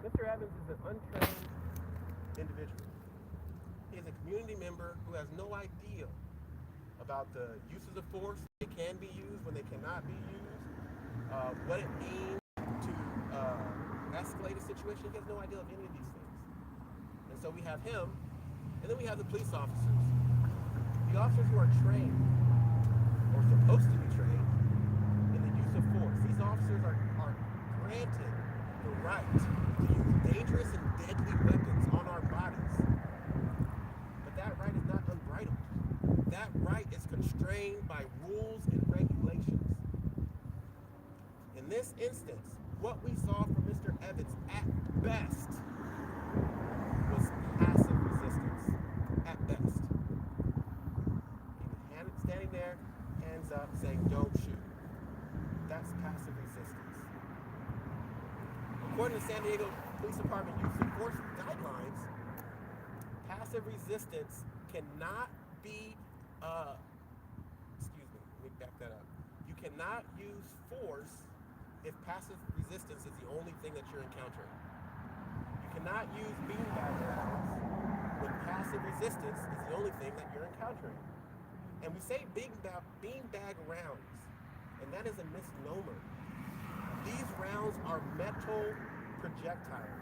Mr. Evans is an untrained individual. He is a community member who has no idea about the uses of force, they can be used, when they cannot be used, what it means to escalate a situation. He has no idea of any of these things. And so we have him, and then we have the police officers. The officers who are trained, or supposed to be trained, in the use of force. These officers are granted the right to use dangerous and deadly weapons on our bodies. But that right is not unbridled. That right is constrained by rules and regulations. In this instance, what we saw from Mr. Evans at best was passive resistance. At best. He was standing there, hands up, saying, "Don't shoot." That's passive resistance. According to San Diego Police Department use of force guidelines, passive resistance cannot be, let me back that up. You cannot use force if passive resistance is the only thing that you're encountering. You cannot use beanbag rounds when passive resistance is the only thing that you're encountering. And we say beanbag rounds, and that is a misnomer. These rounds are metal projectiles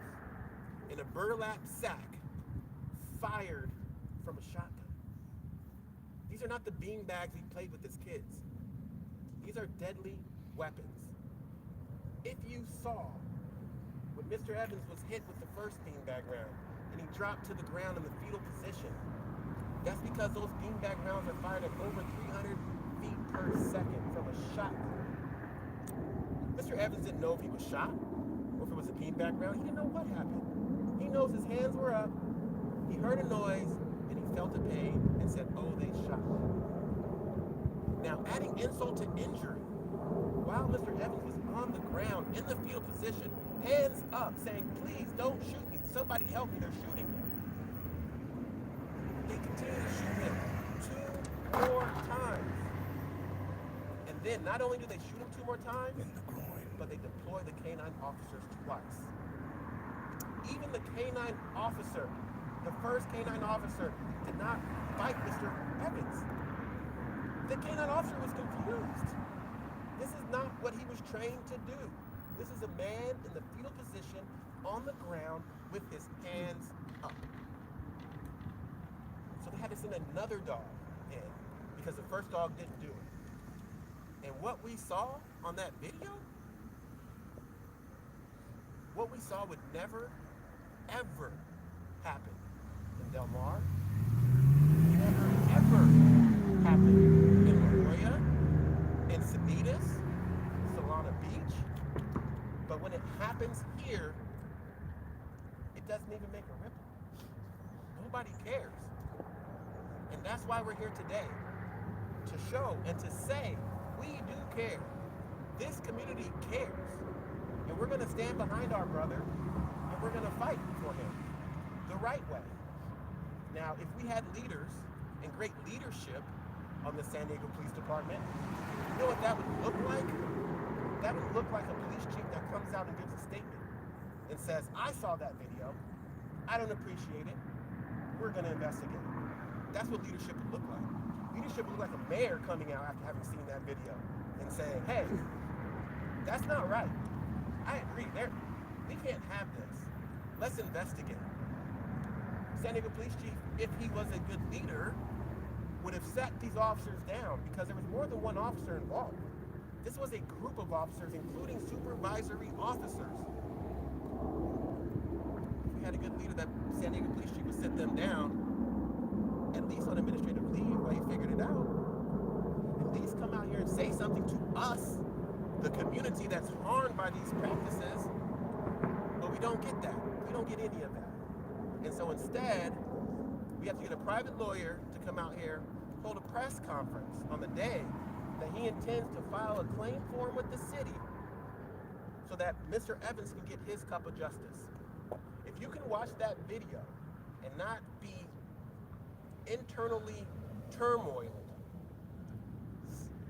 in a burlap sack fired from a shotgun. These are not the beanbags we played with as kids. These are deadly weapons. If you saw when Mr. Evans was hit with the first beanbag round and he dropped to the ground in the fetal position, that's because those beanbag rounds are fired at over 300 feet per second from a shotgun. Mr. Evans didn't know if he was shot or if it was a beanbag round. He didn't know what happened. He knows his hands were up, he heard a noise, and he felt a pain and said, "Oh, they shot me." Now, adding insult to injury, while Mr. Evans was on the ground in the fetal position, hands up, saying, "Please don't shoot me. Somebody help me. They're shooting me." They continue to shoot him 2 more times. And then not only do they shoot him 2 more times, in the groin, but they deploy the canine officers twice. Even the canine officer, the first canine officer, did not fight Mr. Evans. The canine officer was confused. This is not what he was trained to do. This is a man in the fetal position on the ground with his hands up. So they had to send another dog in because the first dog didn't do it. And what we saw on that video, what we saw would never, ever happen in Del Mar. Never, ever happen in La Jolla, in Sanitas, Solana Beach. But when it happens here, it doesn't even make a ripple. Nobody cares. And that's why we're here today, to show and to say, we do care. This community cares. And we're going to stand behind our brother, and we're going to fight for him the right way. Now, if we had leaders and great leadership on the San Diego Police Department, you know what that would look like? That would look like a police chief that comes out and gives a statement and says, "I saw that video. I don't appreciate it. We're going to investigate." That's what leadership would look like. Leadership would look like a mayor coming out after having seen that video and saying, "Hey, that's not right. I agree. We can't have this. Let's investigate." San Diego Police Chief, if he was a good leader, would have set these officers down because there was more than one officer involved. This was a group of officers, including supervisory officers. If we had a good leader, that San Diego Police Chief would set them down, at least on administrative leave while he figured it out. At least come out here and say something to us, the community that's harmed by these practices. But we don't get that. We don't get any of that. And so instead, we have to get a private lawyer to come out here, hold a press conference on the day that he intends to file a claim form with the city so that Mr. Evans can get his cup of justice. If you can watch that video and not be internally turmoiled,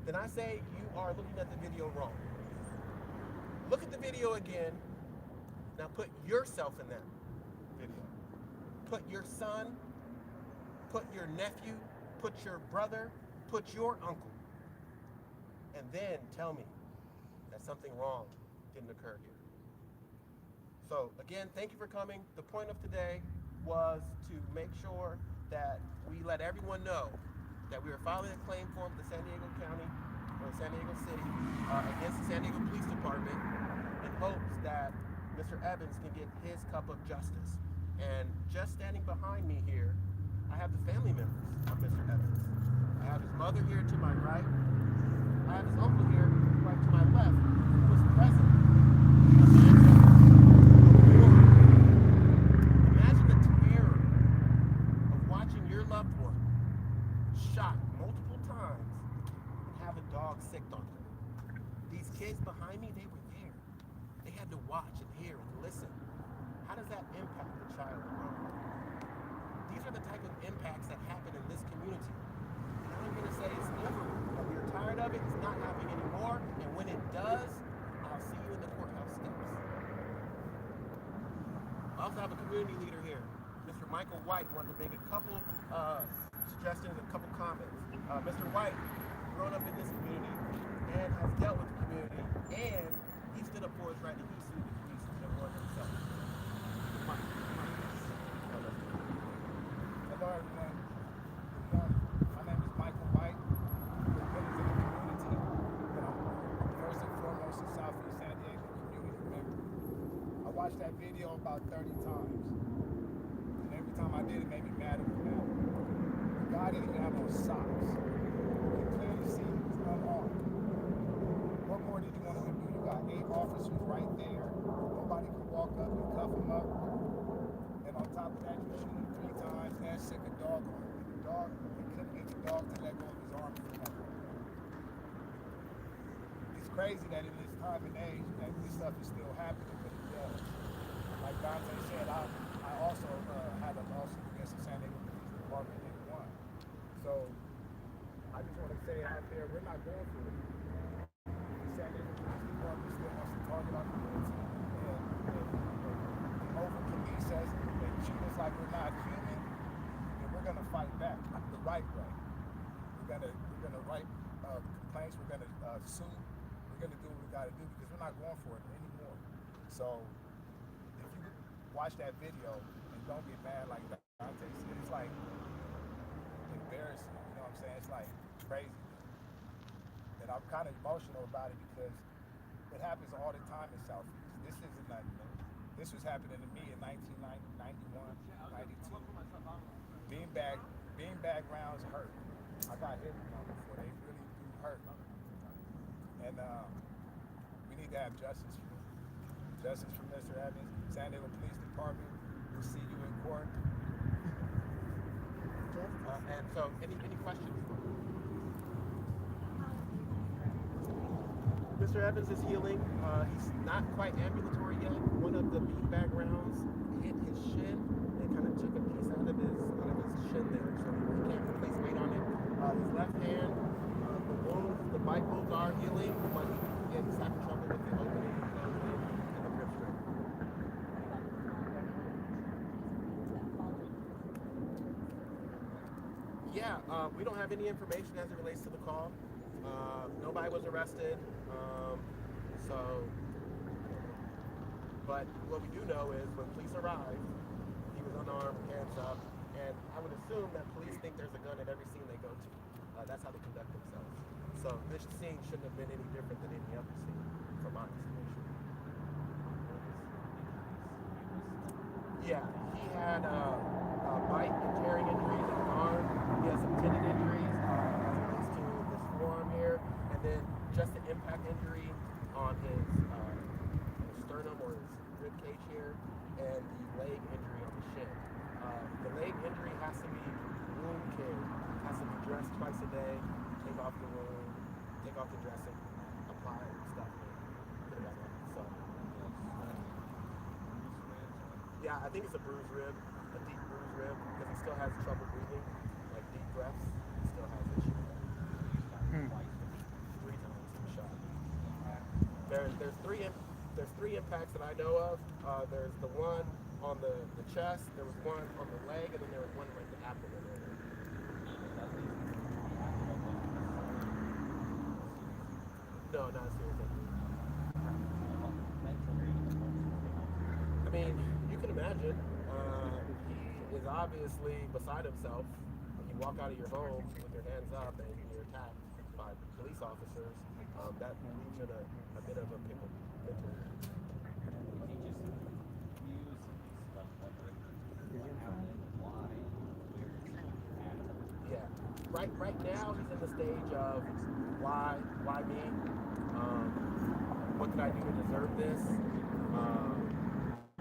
then I say you are looking at the video wrong. Look at the video again. Now Put yourself in that video. Put your son, put your nephew, put your brother, put your uncle. And then tell me that something wrong didn't occur here. So again, thank you for coming. The point of today was to make sure that we let everyone know that we are filing a claim form with the San Diego County or San Diego City against the San Diego Police Department in hopes that Mr. Evans can get his cup of justice. And just standing behind me here, I have the family members of Mr. Evans. I have his mother here to my right. I have his uncle here right to my left, who was present. Imagine the terror of watching your loved one shot multiple times and have a dog sicked on them. These kids behind me, they were there. They had to watch and hear and listen. How does that impact the child growing up? These are the type of impacts that happen in this community. And I'm going to say it's over. We are tired of it. It's not happening anymore. And when it does, I'll see you in the courthouse steps. I also have a community leader here. Mr. Michael White wanted to make a couple suggestions, a couple comments. Mr. White, grown up in this community and has dealt with the community, and he stood up for his right to he sued the police and everyone himself. Mike. Hello, everyone. My name is Michael White. I've been in the community, but I'm first and foremost a Southeast San Diego community member. I watched that video about 30 times, and every time I did, it made me madder and madder. The guy didn't even have on socks. You can clearly see he was unarmed. What more did you want him to do? You got 8 officers right there. Nobody could walk up and cuff him up. And on top of that, you shoot him 3 times and sick a dog on him. And the dog, he couldn't get the dog to let go of his arm from him. It's crazy that in this time and age that this stuff is still happening, but it does. Like Dante said, I also had a lawsuit against the San Diego Police Department and won. So I just want to say out there, we're not going for it. The San Diego Police Department still wants to target our community and over-police us and treat us like we're not human, and we're going to fight back the right way. We're going to write complaints, we're going to sue, we're going to do what we got to do because we're not going for it anymore. So if you watch that video and don't get mad like Dante said, it's like embarrassing, you know what I'm saying? It's like crazy. And I'm kind of emotional about it because it happens all the time in Southeast. This isn't nothing new. This was happening to me in 1991, 92. Beanbag rounds hurt. I got hit with them before. They really do hurt. And we need to have justice for him. Justice for Mr. Evans. San Diego Police Department. We'll see you in court. And so, any questions? Mr. Evans is healing. He's not quite ambulatory yet. One of the beanbag rounds hit his shin and kind of took a piece out of his shin there, so he can't place weight on it. His left hand, the wounds, the bite wounds are healing, but he's having trouble with the opening and closing and the grip strength. Yeah, we don't have any information as it relates to the call. Nobody was arrested, but what we do know is when police arrived, he was unarmed, hands up, and I would assume that police think there's a gun at every scene they go to. That's how they conduct themselves. So this scene shouldn't have been any different than any other scene, from my estimation. Yeah, he had a bite and tearing injuries in his arm. He has some tendon injuries as it relates to this forearm here, and then just an impact injury on his sternum or his rib cage here, and the leg injury on the shin. The leg injury has to be wound care, has to be dressed twice a day, take off the wound, take off the dressing, apply stuff, and put it back on. So, yeah, I think it's a bruised rib, a deep bruised rib, because he still has trouble breathing, like deep breaths. He still has issues with that. 3 times he was shot. There's 3 there's 3 impacts that I know of. There's the one on the chest, there was one on the leg, and then there was one like the abdomen area. No, not a serious injury. I mean, you can imagine, he is obviously beside himself. You walk out of your home with your hands up and you're attacked by police officers. That leaves you in a bit of a pickle mentally. Yeah. Right now he's in the stage of why me? What did I do to deserve this?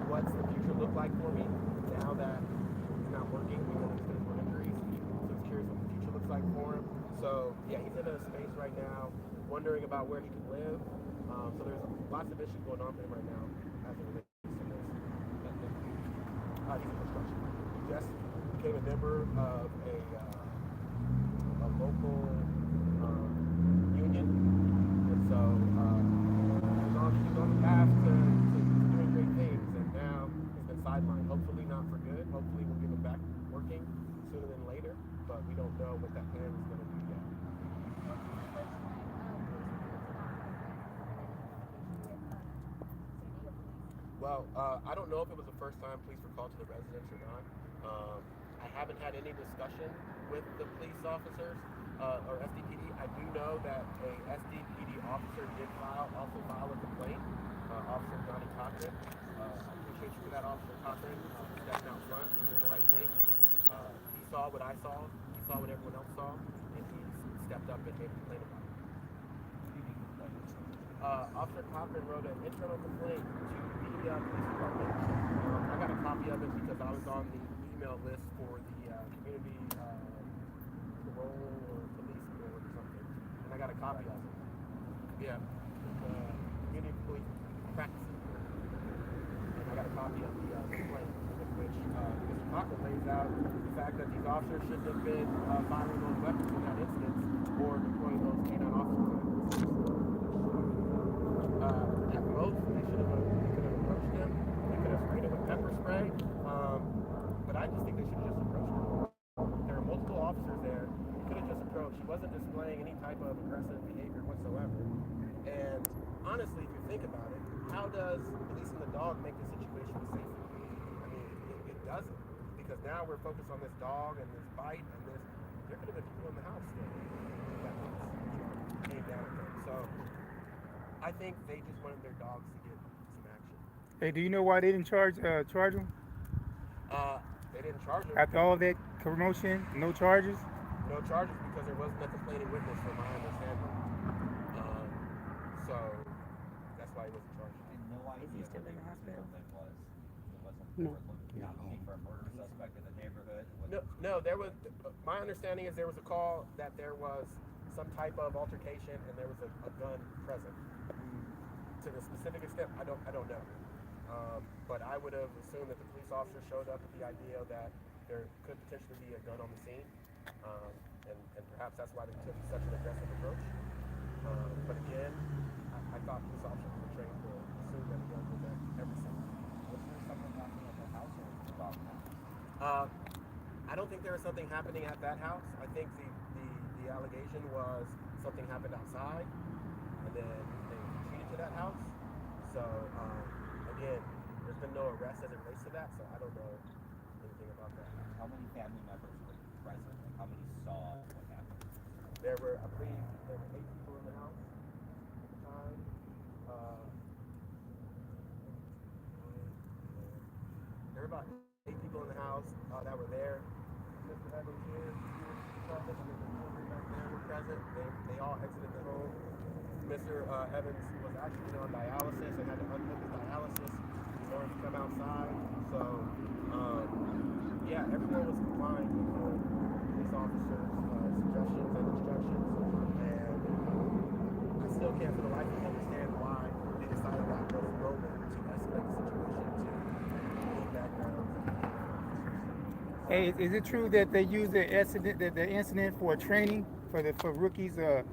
What's the future look like for me now that he's not working because of his physical injuries? So he's curious what the future looks like for him. So yeah, he's in a space right now, wondering about where he can live. So there's lots of issues going on for him right now as it relates to this. He's in construction. He just became a member of a local union, and so he's on the path to doing great things, and now he's been sidelined. Hopefully not for good. Hopefully we'll get him back working sooner than later, but we don't know what that plan is going to be yet. Well, I don't know if it was the first time police were called to the residence or not. I haven't had any discussion with the police officers or SDPD. I do know that a SDPD officer did also file a complaint. Officer Johnny Cochran. I appreciate you for that, Officer Cochran, stepping out front and doing the right thing. He saw what I saw. He saw what everyone else saw, and he stepped up and made a complaint about it. Officer Cochran wrote an internal complaint to the police department. I got a copy of it because I was on the email list for the community parole or police board or something, and I got a copy of it. Yeah, community police practices, and I got a copy of the complaint in which Mr. Cochran lays out the fact that these officers shouldn't have been firing those weapons in that instance or deploying those K9 officers in that instance. At most, they could have approached them. They could have sprayed him with pepper spray. But I just think they should have just approached him. There are multiple officers there. He could have just approached. He wasn't displaying any type of aggressive behavior whatsoever. And honestly, if you think about it, how does releasing the dog make the situation safer? I mean, it doesn't. Because now we're focused on this dog and this bite and this. There could have been people in the house still that came down with them. So I think they just wanted their dogs to get some action. Hey, do you know why they didn't charge him? They didn't charge him. After all that commotion, no charges? No charges because there wasn't a complaining witness from my understanding. So that's why he wasn't charged. And no idea Is he still in the hospital? It wasn't No. looking for a murder suspect in the neighborhood. No, there was. My understanding is there was a call that there was some type of altercation and there was a gun present. To the specific extent, I don't know. But I would have assumed that the police officer showed up with the idea that there could potentially be a gun on the scene, and perhaps that's why they took such an aggressive approach. But again, I thought police officers were trained to assume that a gun was at every scene. Was there something happening at the house or about the house? I don't think there was something happening at that house. I think the allegation was something happened outside, and then they retreated to that house. So again, there's been no arrest as it relates to that, so I don't know anything about that. How many family members were present? And how many saw what happened? I believe there were 8 people in the house at the time. There were about 8 people in the house that were there. Mr. Evans here, present, and Mr. Children back there were present. They all exited the home. Mr. Evans was actually on dialysis and had to unhook his dialysis in order to come outside. So, yeah, everyone was complying with the police officers' suggestions and instructions. And I still can't for the life of me understand why they decided that was the moment to escalate the situation to background. Hey, is it true that they use the incident for training for rookies to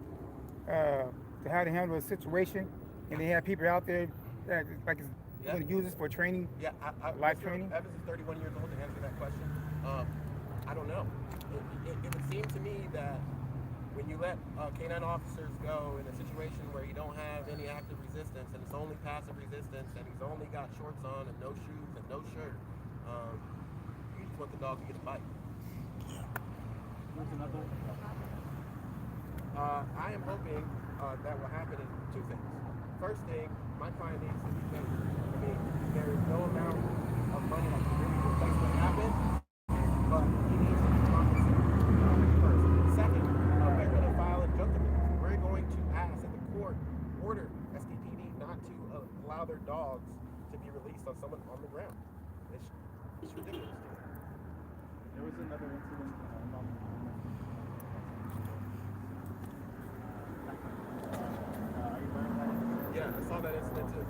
how to handle a situation, and they have people out there Like, is Yeah. you gonna use this for training? Yeah, Live Mr. training? Evans is 31 years old to answer that question. I don't know. It would seem to me that when you let canine officers go in a situation where you don't have any active resistance and it's only passive resistance and he's only got shorts on and no shoes and no shirt, you just want the dog to get a bite. Here's another. I am hoping that will happen in two things. First thing, my client needs to be paid. I mean, there is no amount of money that can really replace what happened, but he needs to be compensated first. Second, we're going to file injunctive. We're going to ask that the court order SDPD not to allow their dogs to be released on someone on the ground. It's ridiculous. There was another incident. Yeah, I saw that incident too.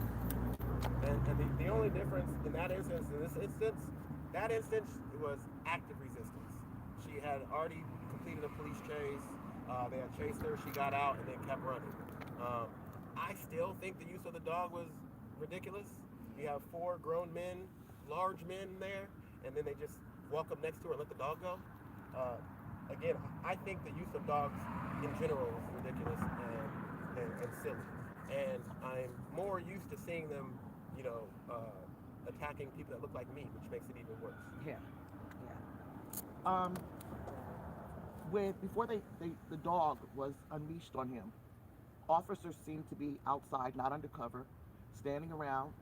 And the only difference in that instance, that instance was active resistance. She had already completed a police chase. They had chased her. She got out and then kept running. I still think the use of the dog was ridiculous. You have 4 grown men, large men there, and then they just walk up next to her and let the dog go. Again, I think the use of dogs in general is ridiculous and silly. And I'm more used to seeing them, attacking people that look like me, which makes it even worse. Yeah. Before the dog was unleashed on him, officers seemed to be outside, not undercover, standing around,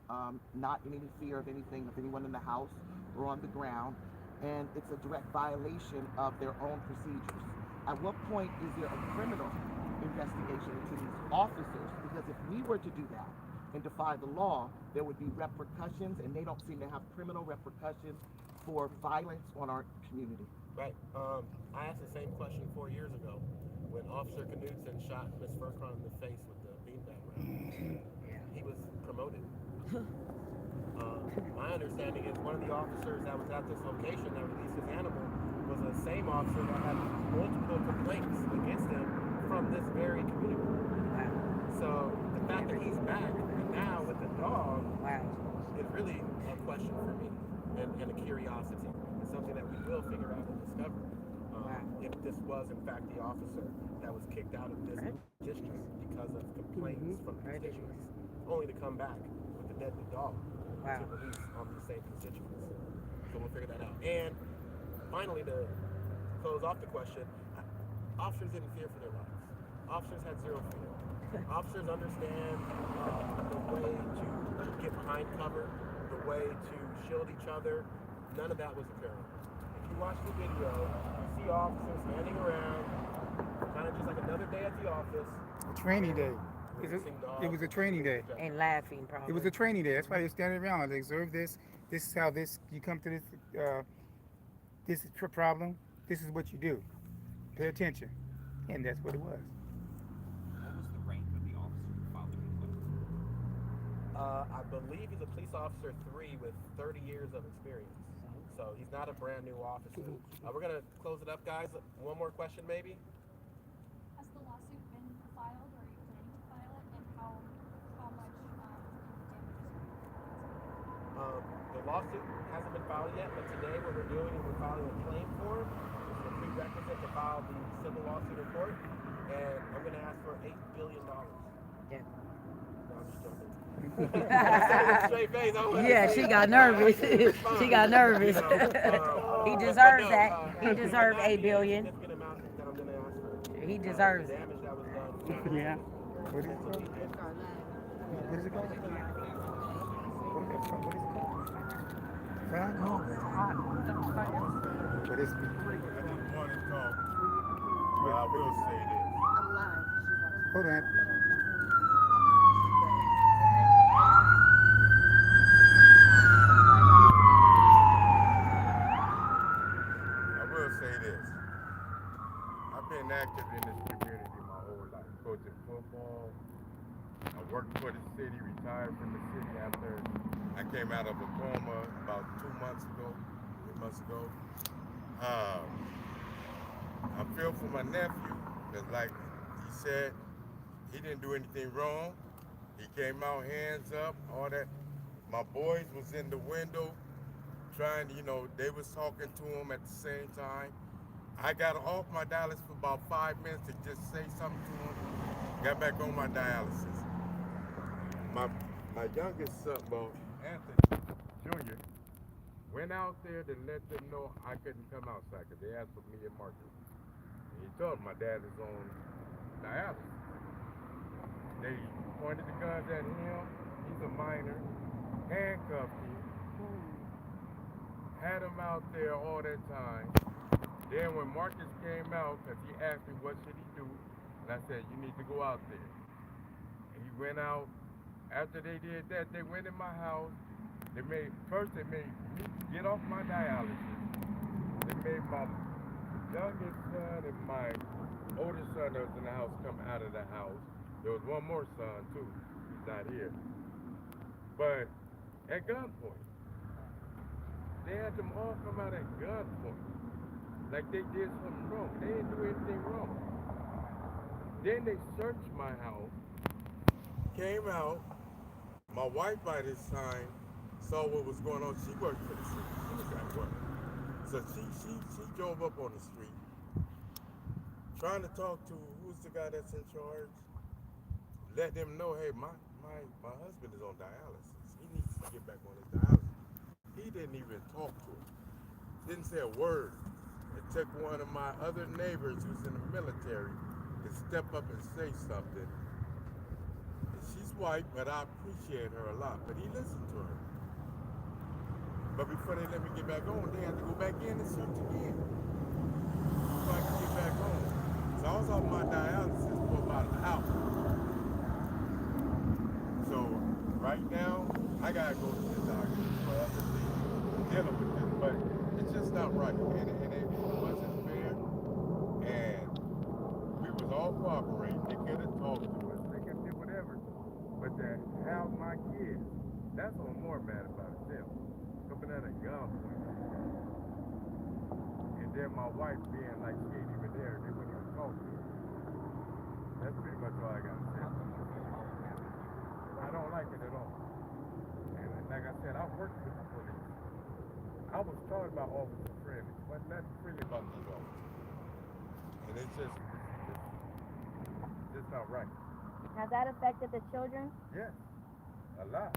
not in any fear of anything, of anyone in the house or on the ground, and it's a direct violation of their own procedures. At what point is there a criminal investigation into these officers? Because if we were to do that and defy the law, there would be repercussions, and they don't seem to have criminal repercussions for violence on our community. Right. I asked the same question 4 years ago when Officer Knudsen shot Miss Furcron in the face with the beanbag round. He was promoted. My understanding is one of the officers that was at this location that released his animal was the same officer that had multiple complaints against him from this very community. So the fact that he's back and now with the dog is really a question for me and a curiosity. It's something that we will figure out and discover. If this was in fact the officer that was kicked out of this district because of complaints from constituents, only to come back with a deadly dog to release on the same constituents. So we'll figure that out. And finally, to close off the question, officers didn't fear for their lives. Officers had zero fear. Officers understand the way to get behind cover, the way to shield each other. None of that was apparent. If you watch the video, you see officers standing around, kind of just like another day at the office. Training day. It was a training day. And laughing, probably. It was a training day. That's why they're standing around. They observe this. This is how you come to this problem. This is what you do. Pay attention. And that's what it was. What was the rank of the officer who filed the complaint? I believe he's a police officer 3 with 30 years of experience. So he's not a brand new officer. We're going to close it up, guys. One more question, maybe? Has the lawsuit been filed, or are you planning to file it, and how much damages? The lawsuit hasn't been filed yet, but today what we're doing is we're filing a claim form. It's a prerequisite to file the civil lawsuit in court, and I'm going to ask for $8 billion. Yeah. No, I'm just joking. Straight face. Yeah, she got nervous. She got nervous. He deserves that. He deserves $8 billion. He deserves it. Yeah. What is it called? What is it called? What is it called? What is it? One is called. But I will say this. Hold on. I will say this. I've been active in this community my whole life. Coaching football. I worked for the city, retired from the city after I came out of a coma about 3 months ago. I feel for my nephew, because like he said, he didn't do anything wrong. He came out, hands up, all that. My boys was in the window trying, they was talking to him at the same time. I got off my dialysis for about 5 minutes to just say something to him. Got back on my dialysis. My youngest son, well, Anthony Jr., went out there to let them know I couldn't come outside because they asked for me and Marcus. And he told them my dad is on dialysis. They pointed the guns at him. He's a minor. Handcuffed him. Had him out there all that time. Then when Marcus came out, because he asked me what should he do, and I said, you need to go out there. And he went out. After they did that, they went in my house. They made me get off my dialysis. They made my youngest son and my oldest son that was in the house come out of the house. There was one more son too. He's not here. But at gunpoint. They had them all come out at gunpoint. Like they did something wrong. They didn't do anything wrong. Then they searched my house, came out. My wife by this time saw what was going on. She worked for the city. She was at work. So she drove up on the street, trying to talk to who's the guy that's in charge. Let them know, hey, my husband is on dialysis. He needs to get back on his dialysis. He didn't even talk to him. Didn't say a word. It took one of my other neighbors who's in the military to step up and say something. And she's white, but I appreciate her a lot. But he listened to her. But before they let me get back on, they had to go back in and search again. So I could get back on. So I was off my dialysis for about an hour. So right now, I gotta go to the doctor for other things, dealing with this. But it's just not right. And it wasn't fair. And we was all cooperating. They could have talked to us. They could do whatever. But to have my kids, that's what I'm more mad about it them. Coming at a gunpoint. And then my wife being like she ain't even there. They wouldn't even talk to her. That's pretty much all I got to say. I don't like it at all. And like I said, I worked with the police. I was talking about officer friendly. Wasn't nothing friendly about this officer. And it's just not right. Has that affected the children? Yes, a lot.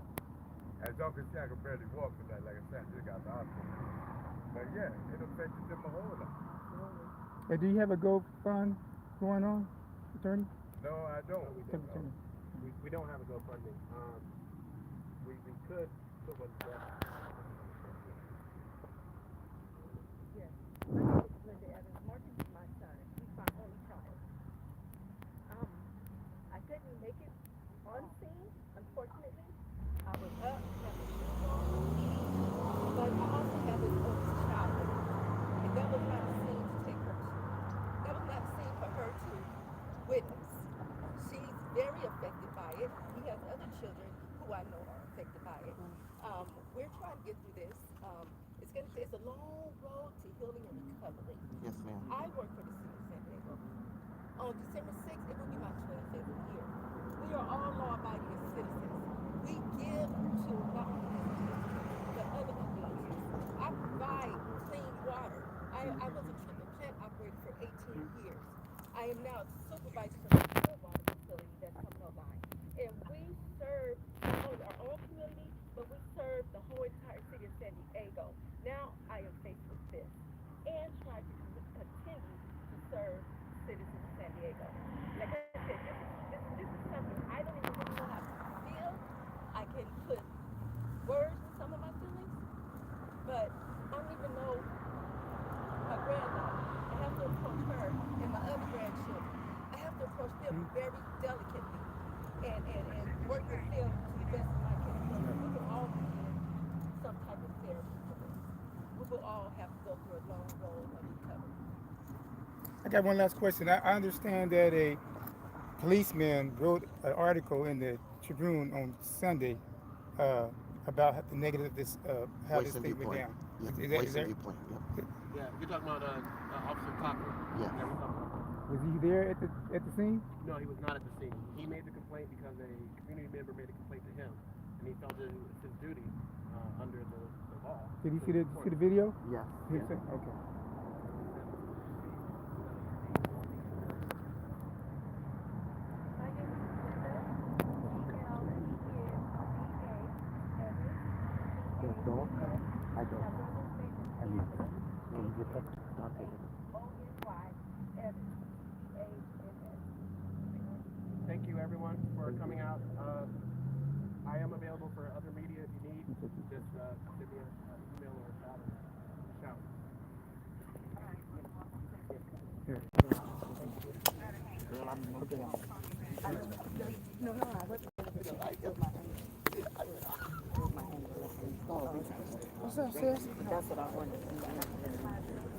As y'all can see, I can barely walk tonight. Like I said, I just got the hospital. But yeah, it affected them a whole lot. Hey, do you have a GoFund going on, attorney? No, I don't. We don't have a GoFundMe. We could put one together. Yes. My name is Linda Evans. Martin is my son. He's my only child. I couldn't make it on scene, unfortunately. I was up, having but I also have an oldest child. And that was not a scene to take her to. That was not a scene for her to witness. She's very affected by it. He has other children who I know are affected by it. We're trying to get through this. It's a long road to healing and recovery. Yes, ma'am. I work for the city of San Diego. On December 6th, it will be my 25th year. We are all law-abiding citizens. We give to not only this community, but other communities. I provide clean water. I was a treatment plant operator for 18 years. I am now supervisor for the pure water facility that's coming online. And we serve not only our own community, but we serve the whole entire city of San Diego. Now I am faced with this and try to continue to serve citizens of San Diego. Like I said, this is something I don't even really know how to feel. I can put words with some of my feelings, but I don't even know my granddaughter. I have to approach her and my other grandchildren. I have to approach them very delicately and work with them to the best of my capability. We can all be in some type of therapy for this. We will all have to go through a long road of recovery. I got one last question. I understand that a policeman wrote an article in the Tribune on Sunday about the negative this how Voice this and thing went viewpoint. down. Yeah, Is that- voice is and that- viewpoint. Yep. Yeah, you're talking about Officer Cochran. Yeah. We're talking about that. Was he there at the scene? No, he was not at the scene. He made the complaint. complaint because a community member made a complaint to him, and he felt it was his duty under the law. Did you to see the report it. video? Yes. He said- Okay. The dog? I don't. Have you? Can you get that? Dante. Thank you, everyone, for coming out. I am available for other media if you need. Just send me an email or a shout. Here. Girl, I'm looking at What's up, sis? That's what I wanted.